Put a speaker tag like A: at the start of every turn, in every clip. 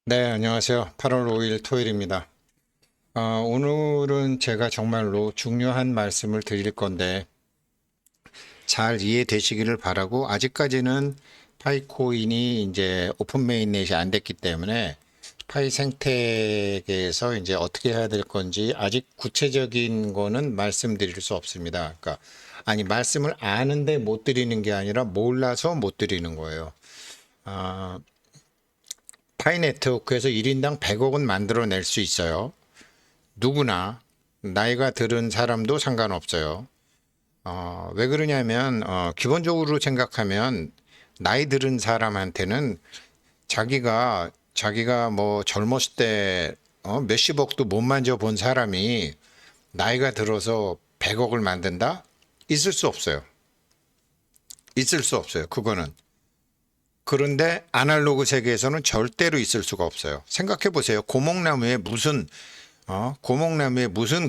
A: 네, 안녕하세요. 8월 5일 토요일입니다. 오늘은 제가 정말로 중요한 말씀을 드릴 건데 잘 이해되시기를 바라고 아직까지는 파이코인이 이제 오픈 메인넷이 안 됐기 때문에 파이 생태계에서 이제 어떻게 해야 될 건지 아직 구체적인 거는 말씀드릴 수 없습니다. 그러니까 아니 말씀을 아는데 못 드리는 게 아니라 몰라서 못 드리는 거예요. 아, 파이 네트워크에서 1인당 100억은 만들어낼 수 있어요. 누구나 나이가 들은 사람도 상관없어요. 왜 그러냐면 기본적으로 생각하면 나이 들은 사람한테는 자기가 뭐 젊었을 때 몇십억도 못 만져본 사람이 나이가 들어서 100억을 만든다? 있을 수 없어요. 있을 수 없어요. 그거는. 그런데 아날로그 세계에서는 절대로 있을 수가 없어요. 생각해 보세요. 고목나무에 무슨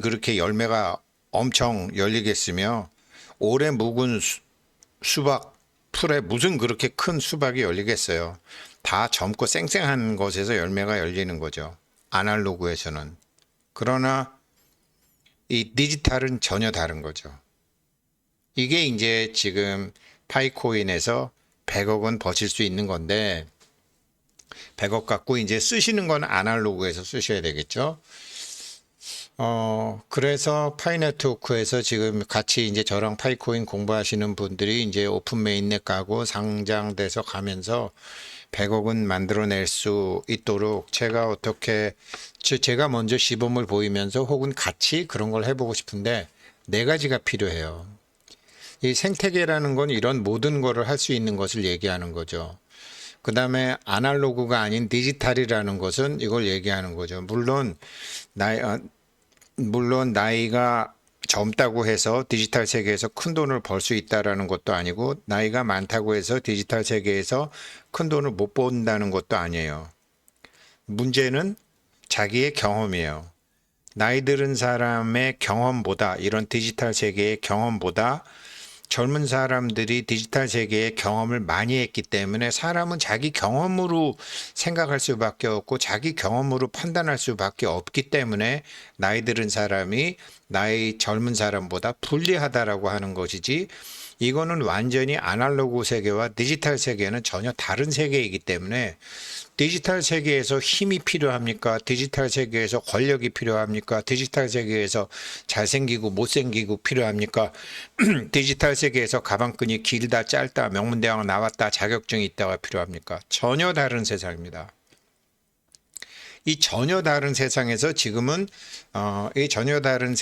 A: 그렇게 열매가 엄청 열리겠으며 오래 묵은 수박 풀에 무슨 그렇게 큰 수박이 열리겠어요. 다 젊고 쌩쌩한 것에서 열매가 열리는 거죠. 아날로그에서는. 그러나 이 디지털은 전혀 다른 거죠. 이게 이제 지금 파이코인에서 100억은 버실 수 있는 건데 100억 갖고 이제 쓰시는 건 아날로그에서 쓰셔야 되겠죠. 그래서 파이네트워크에서 지금 같이 이제 저랑 파이코인 공부하시는 분들이 이제 오픈 메인넷 가고 상장돼서 가면서 100억은 만들어낼 수 있도록 제가 먼저 시범을 보이면서 혹은 같이 그런 걸 해보고 싶은데 네 가지가 필요해요. 이 생태계라는 건 이런 모든 거를 할 수 있는 것을 얘기하는 거죠. 그 다음에 아날로그가 아닌 디지털이라는 것은 이걸 얘기하는 거죠. 나이, 어, 물론 나이가 젊다고 해서 디지털 세계에서 큰 돈을 벌 수 있다라는 것도 아니고 나이가 많다고 해서 디지털 세계에서 큰 돈을 못 번다는 것도 아니에요. 문제는 자기의 경험이에요. 나이 들은 사람의 경험보다 이런 디지털 세계의 경험보다 젊은 사람들이 디지털 세계의 경험을 많이 했기 때문에 사람은 자기 경험으로 생각할 수밖에 없고 자기 경험으로 판단할 수밖에 없기 때문에 나이 들은 사람이 나이 젊은 사람보다 불리하다라고 하는 것이지 이거는 완전히 아날로그 세계와 디지털 세계는 전혀 다른 세계이기 때문에 디지털 세계에서 힘이 필요합니까? 디지털 세계에서 권력이 필요합니까? 디지털 세계에서 잘생기고 못생기고 필요합니까? 디지털 세계에서 가방끈이 길다 짧다 명문대학 나왔다 자격증이 있다가 필요합니까? 전혀 다른 세상입니다. 이 전혀 다른 세상에서 지금은 이 전혀 다른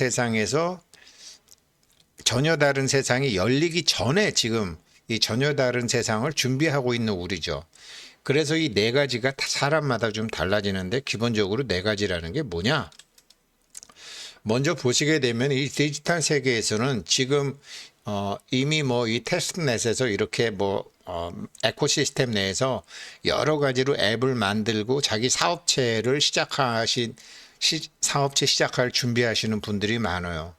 A: 세상이 열리기 전에 지금 이 전혀 다른 세상을 준비하고 있는 우리죠. 그래서 이 네 가지가 사람마다 좀 달라지는데 기본적으로 네 가지라는 게 뭐냐? 먼저 보시게 되면 이 디지털 세계에서는 지금 이미 뭐 이 테스트넷에서 이렇게 에코시스템 내에서 여러 가지로 앱을 만들고 자기 사업체 시작할 준비하시는 분들이 많아요.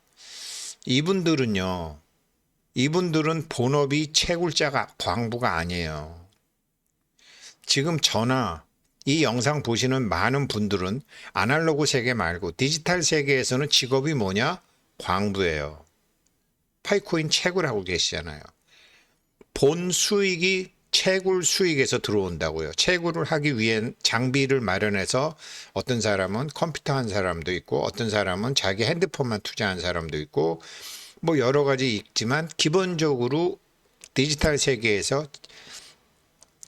A: 이분들은요, 이분들은 본업이 채굴자가 광부가 아니에요. 지금 이 영상 보시는 많은 분들은 아날로그 세계 말고 디지털 세계에서는 직업이 뭐냐? 광부예요. 파이코인 채굴하고 계시잖아요. 본 수익이 채굴 수익에서 들어온다고요. 채굴을 하기 위한 장비를 마련해서 어떤 사람은 컴퓨터 한 사람도 있고 어떤 사람은 자기 핸드폰만 투자한 사람도 있고 뭐 여러 가지 있지만 기본적으로 디지털 세계에서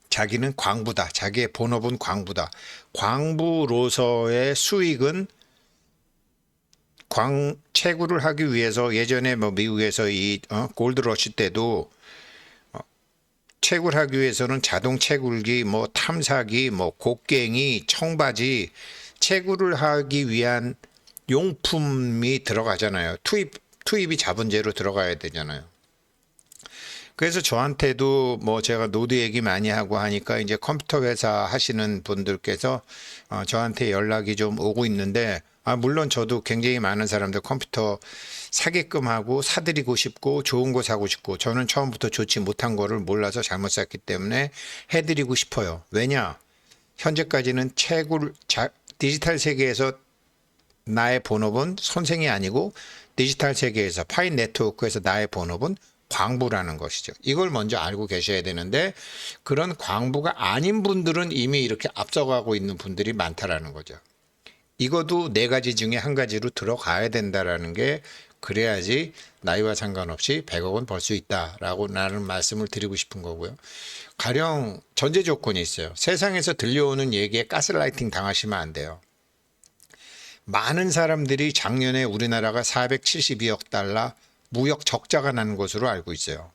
A: 자기는 광부다. 자기의 본업은 광부다. 광부로서의 수익은 채굴을 하기 위해서 예전에 뭐 미국에서 이 골드러시 때도 채굴하기 위해서는 자동 채굴기, 뭐 탐사기, 뭐 곡괭이, 청바지 채굴을 하기 위한 용품이 들어가잖아요. 투입이 자본재로 들어가야 되잖아요. 그래서 저한테도 뭐 제가 노드 얘기 많이 하고 하니까 이제 컴퓨터 회사 하시는 분들께서 저한테 연락이 좀 오고 있는데 물론 저도 굉장히 많은 사람들 컴퓨터 사게끔 하고 사드리고 싶고 좋은 거 사고 싶고 저는 처음부터 좋지 못한 거를 몰라서 잘못 샀기 때문에 해드리고 싶어요. 왜냐? 현재까지는 디지털 세계에서 나의 본업은 선생이 아니고 디지털 세계에서 파이 네트워크에서 나의 본업은 광부라는 것이죠. 이걸 먼저 알고 계셔야 되는데 그런 광부가 아닌 분들은 이미 이렇게 앞서가고 있는 분들이 많다라는 거죠. 이것도 네 가지 중에 한 가지로 들어가야 된다라는 게 그래야지 나이와 상관없이 100억 원 벌 수 있다라고 나는 말씀을 드리고 싶은 거고요. 가령 전제 조건이 있어요. 세상에서 들려오는 얘기에 가스라이팅 당하시면 안 돼요. 많은 사람들이 작년에 우리나라가 472억 달러 무역 적자가 난 것으로 알고 있어요.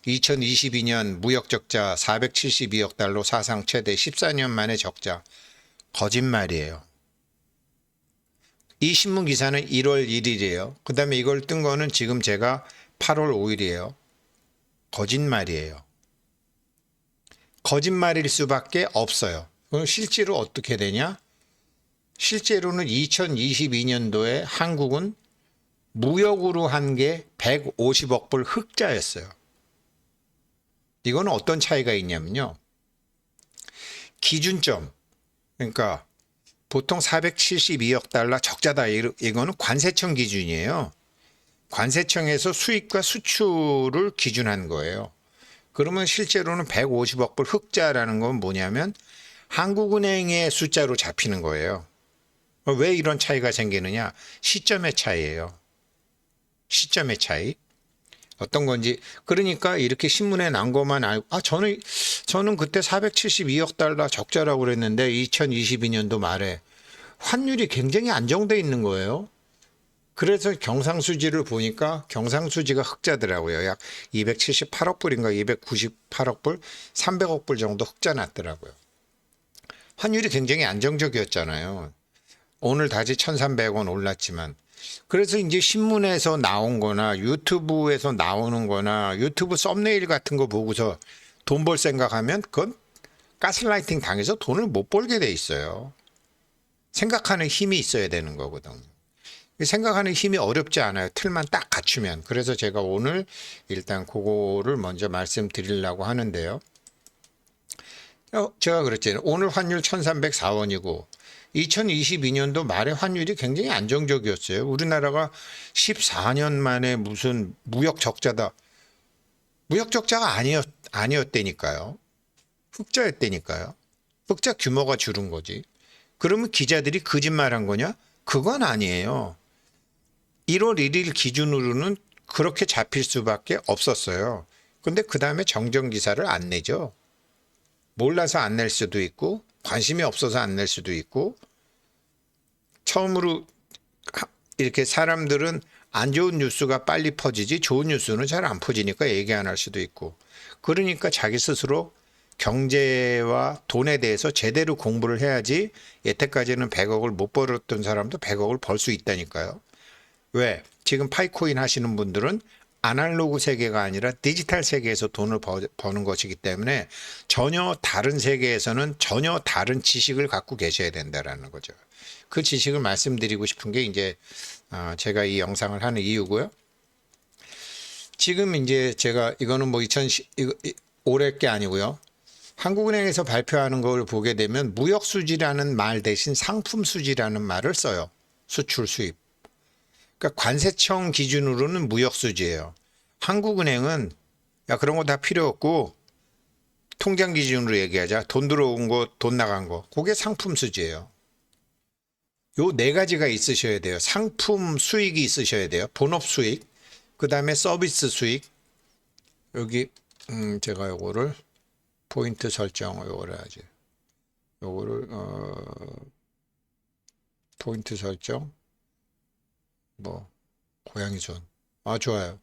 A: 2022년 무역 적자 472억 달러 사상 최대 14년 만의 적자. 거짓말이에요. 이 신문 기사는 1월 1일이에요. 그 다음에 이걸 뜬 거는 지금 제가 8월 5일이에요. 거짓말이에요. 거짓말일 수밖에 없어요. 그럼 실제로 어떻게 되냐? 실제로는 2022년도에 한국은 무역으로 한 게 150억 불 흑자였어요. 이거는 어떤 차이가 있냐면요. 기준점, 그러니까 보통 472억 달러 적자다. 이거는 관세청 기준이에요. 관세청에서 수입과 수출을 기준한 거예요. 그러면 실제로는 150억 불 흑자라는 건 뭐냐면 한국은행의 숫자로 잡히는 거예요. 왜 이런 차이가 생기느냐? 시점의 차이예요. 시점의 차이. 어떤 건지. 그러니까 이렇게 신문에 난 것만 알고 저는 그때 472억 달러 적자라고 그랬는데 2022년도 말에 환율이 굉장히 안정돼 있는 거예요. 그래서 경상수지를 보니까 경상수지가 흑자더라고요. 약 278억 불인가 298억 불, 300억 불 정도 흑자 났더라고요. 환율이 굉장히 안정적이었잖아요. 오늘 다시 1,300원 올랐지만. 그래서 이제 신문에서 나온 거나 유튜브에서 나오는 거나 유튜브 썸네일 같은 거 보고서 돈 벌 생각하면 그건 가스라이팅 당해서 돈을 못 벌게 돼 있어요. 생각하는 힘이 있어야 되는 거거든요. 생각하는 힘이 어렵지 않아요. 틀만 딱 갖추면. 그래서 제가 오늘 일단 그거를 먼저 말씀드리려고 하는데요. 제가 그랬잖아요. 오늘 환율 1,304원이고 2022년도 말에 환율이 굉장히 안정적이었어요. 우리나라가 14년 만에 무슨 무역 적자다. 무역 적자가 아니었다니까요. 흑자였다니까요. 흑자 규모가 줄은 거지. 그러면 기자들이 거짓말한 거냐? 그건 아니에요. 1월 1일 기준으로는 그렇게 잡힐 수밖에 없었어요. 근데 그 다음에 정정 기사를 안 내죠. 몰라서 안 낼 수도 있고 관심이 없어서 안 낼 수도 있고 처음으로 이렇게 사람들은 안 좋은 뉴스가 빨리 퍼지지 좋은 뉴스는 잘 안 퍼지니까 얘기 안 할 수도 있고 그러니까 자기 스스로 경제와 돈에 대해서 제대로 공부를 해야지 여태까지는 100억을 못 벌었던 사람도 100억을 벌 수 있다니까요. 왜? 지금 파이코인 하시는 분들은 아날로그 세계가 아니라 디지털 세계에서 돈을 버는 것이기 때문에 전혀 다른 세계에서는 전혀 다른 지식을 갖고 계셔야 된다라는 거죠. 그 지식을 말씀드리고 싶은 게 이제 제가 이 영상을 하는 이유고요. 지금 이제 제가 이거는 뭐 올해 게 아니고요. 한국은행에서 발표하는 걸 보게 되면 무역 수지라는 말 대신 상품 수지라는 말을 써요. 수출 수입. 그러니까 관세청 기준으로는 무역 수지예요. 한국은행은 야 그런 거 다 필요 없고 통장 기준으로 얘기하자. 돈 들어온 거, 돈 나간 거. 그게 상품 수지예요. 요 네 가지가 있으셔야 돼요. 상품 수익이 있으셔야 돼요. 본업 수익. 그다음에 서비스 수익. 여기 제가 요거를 포인트 설정을 요거를 해야지. 요거를 포인트 설정. 뭐 고양이 손. 좋아요.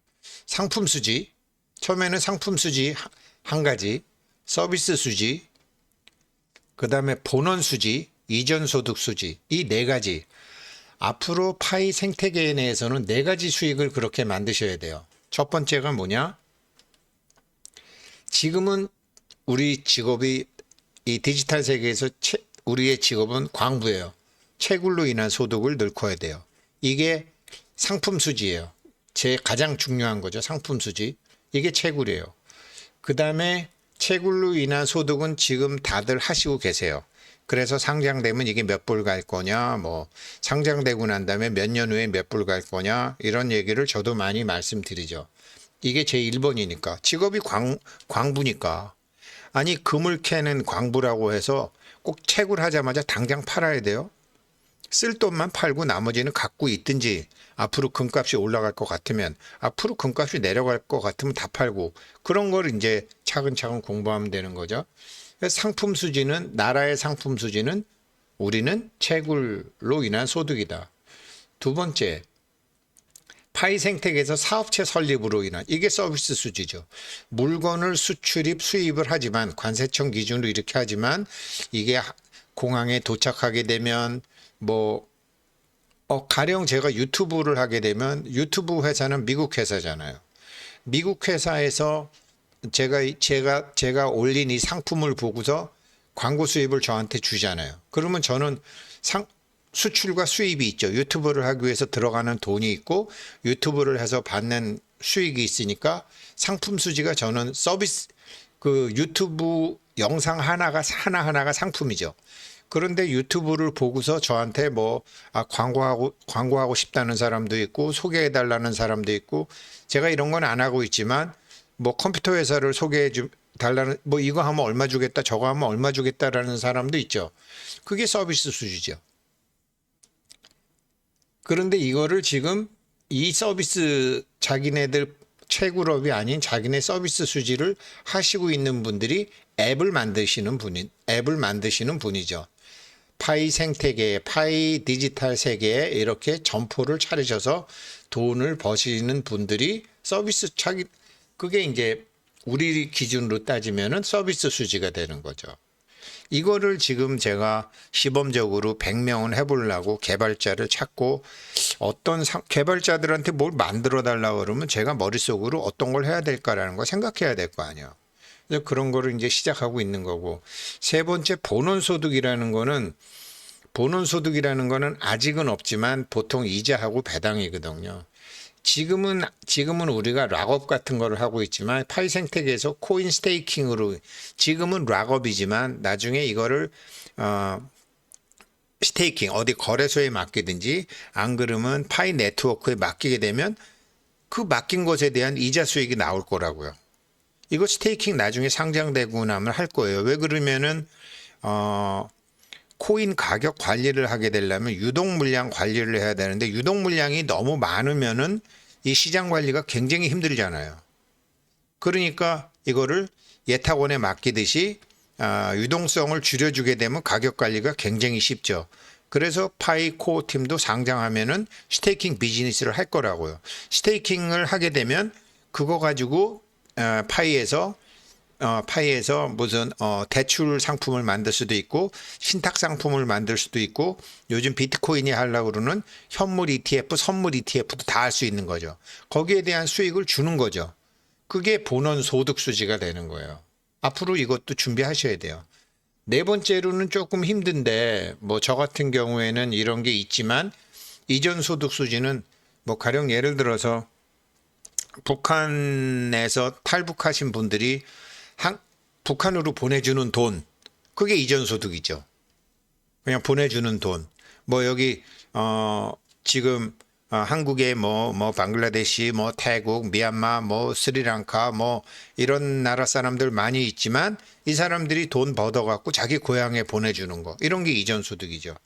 A: 상품 수지. 처음에는 상품 수지 한 가지, 서비스 수지, 그다음에 본원 수지, 이전 소득 수지. 이 네 가지. 앞으로 파이 생태계 내에서는 네 가지 수익을 그렇게 만드셔야 돼요. 첫 번째가 뭐냐? 지금은 우리 직업이 이 디지털 세계에서 우리의 직업은 광부예요. 채굴로 인한 소득을 늘커야 돼요. 이게 상품 수지예요. 제 가장 중요한 거죠. 상품 수지. 이게 채굴이에요. 그 다음에 채굴로 인한 소득은 지금 다들 하시고 계세요. 그래서 상장되면 이게 몇 불 갈 거냐, 뭐 상장되고 난 다음에 몇 년 후에 몇 불 갈 거냐, 이런 얘기를 저도 많이 말씀드리죠. 이게 제 1번이니까. 직업이 광부니까. 아니, 금을 캐는 광부라고 해서 꼭 채굴 하자마자 당장 팔아야 돼요? 쓸 돈만 팔고 나머지는 갖고 있든지, 앞으로 금값이 올라갈 것 같으면, 앞으로 금값이 내려갈 것 같으면 다 팔고, 그런 걸 이제 차근차근 공부하면 되는 거죠. 상품 수지는, 나라의 상품 수지는 우리는 채굴로 인한 소득이다. 두 번째, 파이 생태계에서 사업체 설립으로 인한, 이게 서비스 수지죠. 물건을 수출입, 수입을 하지만, 관세청 기준으로 이렇게 하지만, 이게 공항에 도착하게 되면 뭐 가령 제가 유튜브를 하게 되면, 유튜브 회사는 미국 회사잖아요. 미국 회사에서 제가 올린 이 상품을 보고서 광고 수입을 저한테 주잖아요. 그러면 저는 수출과 수입이 있죠. 유튜브를 하기 위해서 들어가는 돈이 있고, 유튜브를 해서 받는 수익이 있으니까 상품 수지가, 저는 서비스, 그 유튜브 영상 하나하나가 상품이죠. 그런데 유튜브를 보고서 저한테 광고하고 싶다는 사람도 있고, 소개해 달라는 사람도 있고, 제가 이런 건 안 하고 있지만, 컴퓨터 회사를 소개해 달라는, 이거 하면 얼마 주겠다, 저거 하면 얼마 주겠다라는 사람도 있죠. 그게 서비스 수지죠. 그런데 이거를 지금 이 서비스, 자기네들 채굴업이 아닌 자기네 서비스 수지를 하시고 있는 분들이 앱을 만드시는 분이죠. 파이 생태계, 파이 디지털 세계에 이렇게 점포를 차리셔서 돈을 버시는 분들이 서비스 그게 이제 우리 기준으로 따지면은 서비스 수지가 되는 거죠. 이거를 지금 제가 시범적으로 100명은 해보려고 개발자를 찾고, 어떤 개발자들한테 뭘 만들어 달라고 그러면 제가 머릿속으로 어떤 걸 해야 될까라는 거 생각해야 될 거 아니에요. 그래서 그런 거를 이제 시작하고 있는 거고, 세 번째, 본원소득이라는 거는 아직은 없지만 보통 이자하고 배당이거든요. 지금은 우리가 락업 같은 거를 하고 있지만, 파이 생태계에서 코인 스테이킹으로, 지금은 락업이지만 나중에 이거를 스테이킹, 어디 거래소에 맡기든지, 안 그러면 파이 네트워크에 맡기게 되면 그 맡긴 것에 대한 이자 수익이 나올 거라고요. 이거 스테이킹 나중에 상장되고 나면 할 거예요. 왜 그러면은 코인 가격 관리를 하게 되려면 유동 물량 관리를 해야 되는데, 유동 물량이 너무 많으면은 이 시장 관리가 굉장히 힘들잖아요. 그러니까 이거를 예탁원에 맡기듯이 유동성을 줄여주게 되면 가격 관리가 굉장히 쉽죠. 그래서 파이코 팀도 상장하면은 스테이킹 비즈니스를 할 거라고요. 스테이킹을 하게 되면 그거 가지고 파이에서 무슨 대출 상품을 만들 수도 있고, 신탁 상품을 만들 수도 있고, 요즘 비트코인이 하려고 그러는 현물 ETF, 선물 ETF도 다 할 수 있는 거죠. 거기에 대한 수익을 주는 거죠. 그게 본원 소득 수지가 되는 거예요. 앞으로 이것도 준비하셔야 돼요. 네 번째로는 조금 힘든데, 저 같은 경우에는 이런 게 있지만, 이전 소득 수지는 가령 예를 들어서 북한에서 탈북하신 분들이 북한으로 보내주는 돈, 그게 이전 소득이죠. 그냥 보내주는 돈. 여기 지금 한국에 방글라데시, 태국, 미얀마, 스리랑카, 이런 나라 사람들 많이 있지만, 이 사람들이 돈 벌어갖고 자기 고향에 보내주는 거, 이런 게 이전 소득이죠.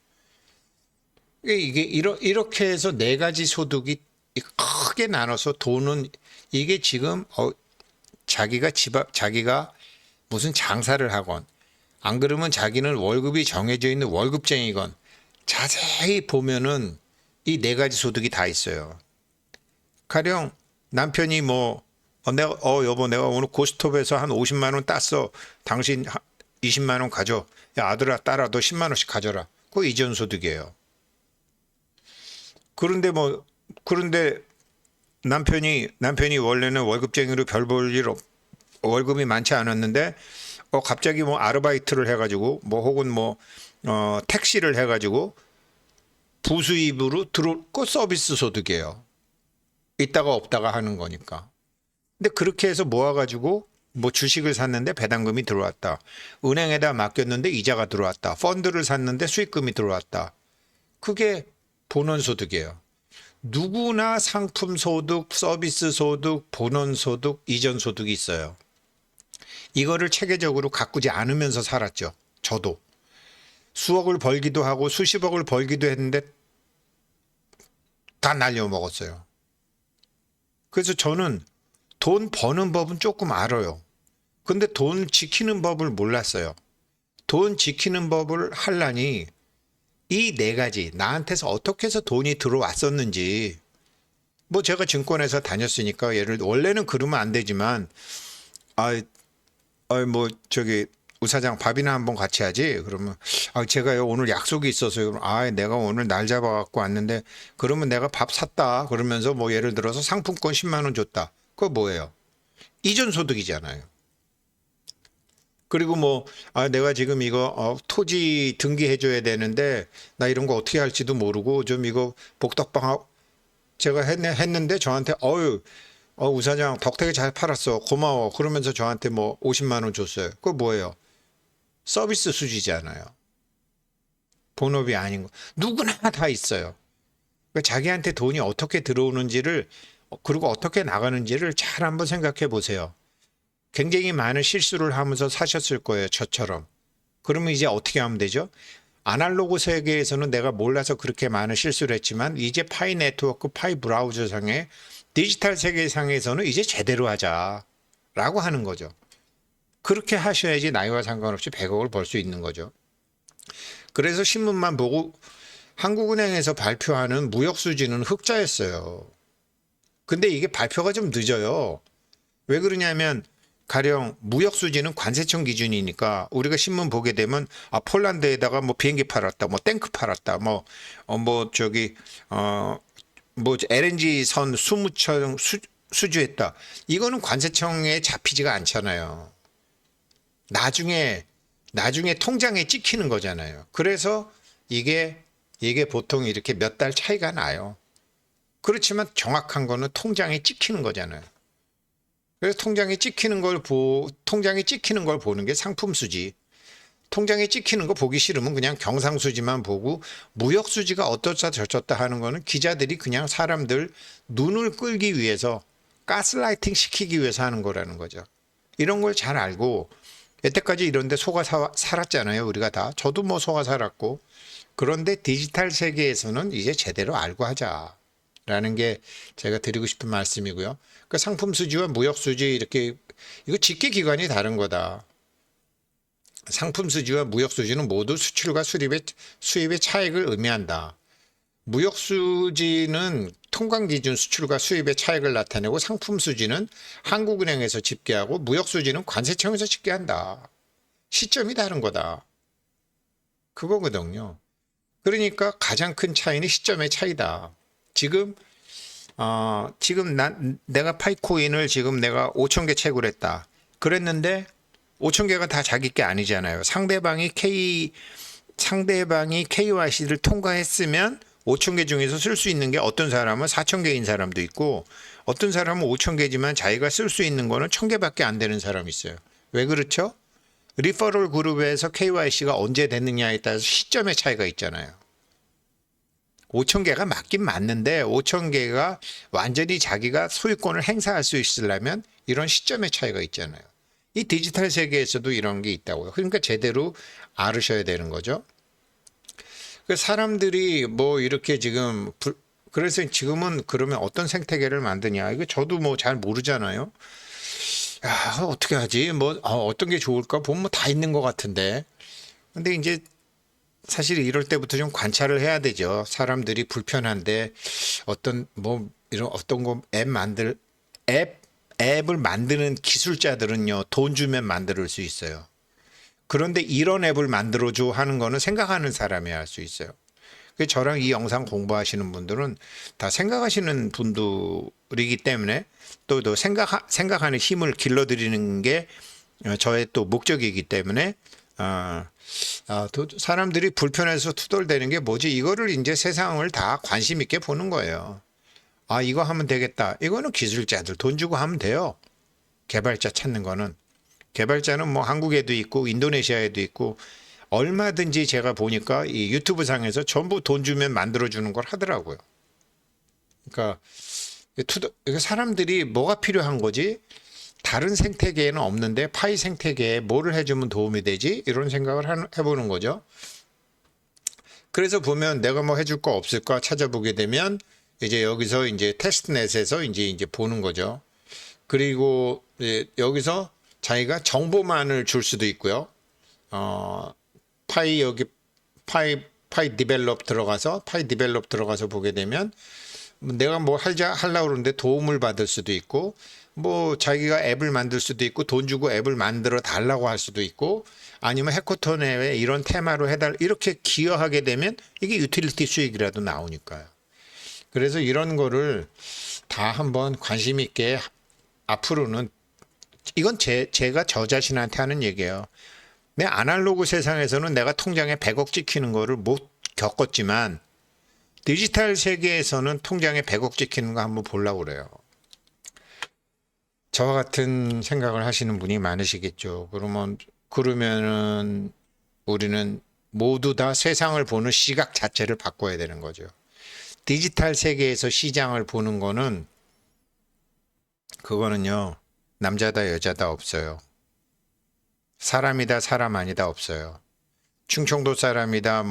A: 이게 이렇게 해서 네 가지 소득이 크게 나눠서, 돈은 이게 지금 자기가 무슨 장사를 하건, 안 그러면 자기는 월급이 정해져 있는 월급쟁이건, 자세히 보면은 이 네 가지 소득이 다 있어요. 가령 남편이 여보, 내가 오늘 고스톱에서 한 50만 원 땄어. 당신 20만 원 가져. 야, 아들아, 딸아, 너 10만 원씩 가져라. 그거 이전 소득이에요. 그런데 남편이 원래는 월급쟁이로 별 볼 일 월급이 많지 않았는데, 갑자기 아르바이트를 해가지고, 혹은 택시를 해가지고 부수입으로 들어올 서비스 소득이에요. 있다가 없다가 하는 거니까. 근데 그렇게 해서 모아가지고 뭐 주식을 샀는데 배당금이 들어왔다. 은행에다 맡겼는데 이자가 들어왔다. 펀드를 샀는데 수익금이 들어왔다. 그게 본원소득이에요. 누구나 상품소득, 서비스소득, 본원소득, 이전소득이 있어요. 이거를 체계적으로 가꾸지 않으면서 살았죠. 저도. 수억을 벌기도 하고 수십억을 벌기도 했는데 다 날려먹었어요. 그래서 저는 돈 버는 법은 조금 알아요. 근데 돈 지키는 법을 몰랐어요. 돈 지키는 법을 하려니 이 네 가지 나한테서 어떻게 해서 돈이 들어왔었는지 뭐 제가 증권회사 다녔으니까 예를 들어 원래는 그러면 안 되지만 뭐 저기 우 사장 밥이나 한번 같이 하지 그러면 제가요 오늘 약속이 있어서요 내가 오늘 날 잡아갖고 왔는데 그러면 내가 밥 샀다 그러면서 뭐 예를 들어서 상품권 10만 원 줬다 그거 뭐예요? 이전 소득이잖아요. 그리고 뭐 내가 지금 이거 토지 등기해줘야 되는데 나 이런 거 어떻게 할지도 모르고 좀 이거 복덕방 제가 했는데 저한테 우 사장 덕택에 잘 팔았어 고마워 그러면서 저한테 뭐 50만 원 줬어요. 그거 뭐예요? 서비스 수지잖아요. 본업이 아닌 거. 누구나 다 있어요. 그러니까 자기한테 돈이 어떻게 들어오는지를 그리고 어떻게 나가는지를 잘 한번 생각해 보세요. 굉장히 많은 실수를 하면서 사셨을 거예요. 저처럼. 그러면 이제 어떻게 하면 되죠? 아날로그 세계에서는 내가 몰라서 그렇게 많은 실수를 했지만 이제 파이 네트워크, 파이 브라우저 상에 디지털 세계상에서는 이제 제대로 하자라고 하는 거죠. 그렇게 하셔야지 나이와 상관없이 100억을 벌 수 있는 거죠. 그래서 신문만 보고 한국은행에서 발표하는 무역 수지는 흑자였어요. 근데 이게 발표가 좀 늦어요. 왜 그러냐면 가령 무역 수지는 관세청 기준이니까 우리가 신문 보게 되면 폴란드에다가 뭐 비행기 팔았다, 뭐 탱크 팔았다, 뭐 LNG 선 20척 수주했다. 이거는 관세청에 잡히지가 않잖아요. 나중에 통장에 찍히는 거잖아요. 그래서 이게 보통 이렇게 몇 달 차이가 나요. 그렇지만 정확한 거는 통장에 찍히는 거잖아요. 그래서 통장에 찍히는 걸 보는 게 상품 수지. 통장에 찍히는 거 보기 싫으면 그냥 경상수지만 보고 무역 수지가 어떻다 저쩌다 하는 거는 기자들이 그냥 사람들 눈을 끌기 위해서 가스라이팅 시키기 위해서 하는 거라는 거죠. 이런 걸 잘 알고 여태까지 이런 데 속아 살았잖아요. 우리가 다. 저도 뭐 속아 살았고. 그런데 디지털 세계에서는 이제 제대로 알고 하자라는 게 제가 드리고 싶은 말씀이고요. 그 상품 수지와 무역 수지 이렇게 이거 집계 기관이 다른 거다. 상품 수지와 무역 수지는 모두 수출과 수입의 차익을 의미한다. 무역 수지는 통관 기준 수출과 수입의 차익을 나타내고 상품 수지는 한국은행에서 집계하고 무역 수지는 관세청에서 집계한다. 시점이 다른 거다. 그거거든요. 그러니까 가장 큰 차이는 시점의 차이다. 지금 내가 파이코인을 지금 내가 5천 개 채굴 했다. 그랬는데 5천 개가 다 자기 게 아니잖아요. 상대방이 KYC를 통과했으면 5천 개 중에서 쓸 수 있는 게 어떤 사람은 4천 개인 사람도 있고 어떤 사람은 5천 개지만 자기가 쓸 수 있는 거는 1천 개밖에 안 되는 사람이 있어요. 왜 그렇죠? 리퍼럴 그룹에서 KYC가 언제 됐느냐에 따라서 시점의 차이가 있잖아요. 5천 개가 맞긴 맞는데 5천 개가 완전히 자기가 소유권을 행사할 수 있으려면 이런 시점의 차이가 있잖아요. 이 디지털 세계에서도 이런 게 있다고요. 그러니까 제대로 알으셔야 되는 거죠. 사람들이 뭐 이렇게 그래서 지금은 그러면 어떤 생태계를 만드냐. 이거 저도 뭐 잘 모르잖아요. 어떻게 하지? 어떤 게 좋을까? 보면 뭐 다 있는 것 같은데. 근데 이제 사실 이럴 때부터 좀 관찰을 해야 되죠. 사람들이 불편한데 어떤 거 앱을 만드는 기술자들은요, 돈 주면 만들 수 있어요. 그런데 이런 앱을 만들어줘 하는 거는 생각하는 사람이 할 수 있어요. 저랑 이 영상 공부하시는 분들은 다 생각하시는 분들이기 때문에 또 생각하는 힘을 길러드리는 게 저의 또 목적이기 때문에 또 사람들이 불편해서 투덜대는 게 뭐지? 이거를 이제 세상을 다 관심 있게 보는 거예요. 이거 하면 되겠다. 이거는 기술자들 돈 주고 하면 돼요. 개발자 찾는 거는. 개발자는 뭐 한국에도 있고 인도네시아에도 있고 얼마든지 제가 보니까 이 유튜브 상에서 전부 돈 주면 만들어 주는 걸 하더라고요. 그러니까 사람들이 뭐가 필요한 거지? 다른 생태계에는 없는데 파이 생태계에 뭐를 해주면 도움이 되지? 이런 생각을 해보는 거죠. 그래서 보면 내가 뭐 해줄 거 없을까 찾아보게 되면 이제 여기서 이제 테스트넷에서 이제 보는 거죠. 그리고 여기서 자기가 정보만을 줄 수도 있고요. 파이 여기 파이 디벨롭 들어가서 보게 되면 내가 뭐 하려고 그러는데 도움을 받을 수도 있고 뭐 자기가 앱을 만들 수도 있고 돈 주고 앱을 만들어 달라고 할 수도 있고 아니면 해커톤에 이런 테마로 해달 이렇게 기여하게 되면 이게 유틸리티 수익이라도 나오니까요. 그래서 이런 거를 다 한번 관심 있게 앞으로는 이건 제가 저 자신한테 하는 얘기예요. 내 아날로그 세상에서는 내가 통장에 100억 찍히는 거를 못 겪었지만 디지털 세계에서는 통장에 100억 찍히는 거 한번 보려고 그래요. 저와 같은 생각을 하시는 분이 많으시겠죠. 그러면은 우리는 모두 다 세상을 보는 시각 자체를 바꿔야 되는 거죠. 디지털 세계에서 시장을 보는 거는 그거는요. 남자다 여자다 없어요. 사람이다 사람 아니다 없어요. 충청도 사람이다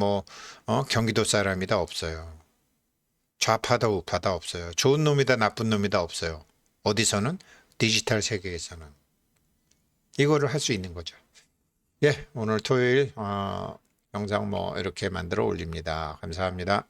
A: 경기도 사람이다 없어요. 좌파다 우파다 없어요. 좋은 놈이다 나쁜 놈이다 없어요. 어디서는? 디지털 세계에서는. 이거를 할 수 있는 거죠. 예, 오늘 토요일 영상 이렇게 만들어 올립니다. 감사합니다.